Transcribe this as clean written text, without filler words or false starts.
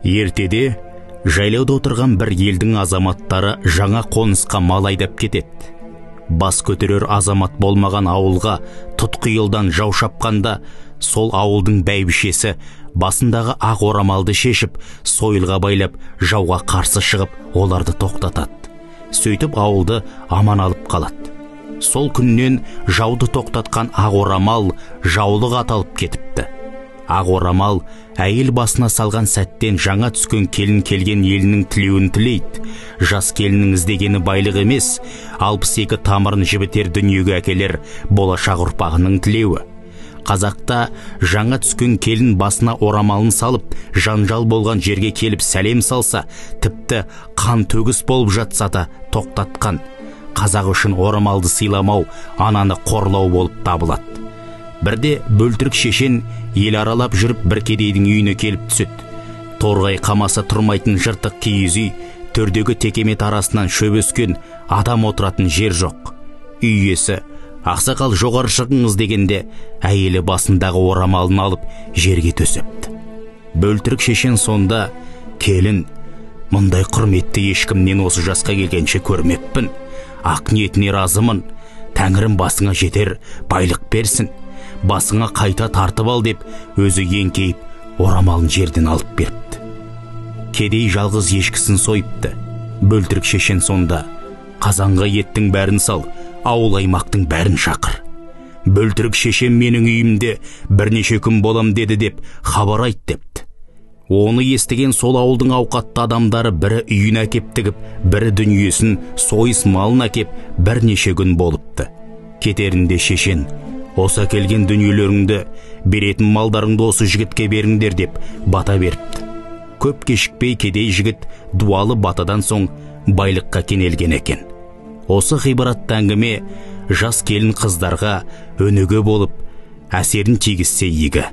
Ертеде жайлауда отырған бір елдің азаматтары жаңа қонысқа мал айдап кетеді. Бас көтерер азамат болмаған ауылға тұтқиылдан жау шапқанда, сол ауылдың бәйбішесі басындағы ақ орамалды шешіп, сойылға байлап, жауға қарсы шығып, оларды тоқтатады. Сөйтіп ауылды аман алып қалады. Сол күннен жауды тоқтатқан ақ орамал жаулық аталып кетіпті. Ақ орамал әйел басына салған сәттен жаңа түскен келін келген елінің тілеуін тілейді. Жас келіннің іздегені байлық емес, 62 тамырын жібітер дүниеге әкелер болашақ ұрпағының тілеуі. Қазақта жаңа түскен келін басына орамалын салып, жанжал болған жерге келіп сәлем салса, тіпті қан төгіс болып жатса да тоқтатқан. Қазақ үшін орамалды сыйламау ананы қорлау болып табылады. Бірде бөлтірік шешен ел аралап жүріп бір кедейдің үйіне келіп түседі. Торғай қамасы тұрмайтын жыртық киіз үй, төрдегі текемет арасынан шөп өскен, адам отыратын жер жоқ. Үй иесі ақсақал жоғары шығыңыз дегенде, әйелі басындағы орамалын алып жерге төсепті. Бөлтірік шешен сонда: келін, мұндай құрметті ешкімнен осы жасқа келгенше көрмеппін. Ақ ниетіне разымын. Тәңірім басыңа жетер байлық берсін. Басыңа қайта тартып ал деп, өзі еңкейіп орамалын жерден алып беріпті. Кедей жалғыз ешкісін сойыпты. Бөлтірік шешен сонда: қазанға еттің бәрін сал, ауыл аймақтың бәрін шақыр. Бөлтірік шешен менің үйімде бірнеше күн болам деді деп хабар айт депті. Оны естіген сол ауылдың ауқатты адамдары бірі үйін әкеп тігіп, бірі дүниесін, сойыс малын әкеп бірнеше күн болыпты. Кетерінде шешен: осы әкелген дүниелеріңді, беретін малдарыңды осы жігітке беріңдер деп бата беріпті. Көп кешікпей кедей жігіт дуалы батадан соң байлыққа кенелген екен. Осы ғибаратты әңгіме жас келін қыздарға өнеге болып, әсерін тигізсе игі.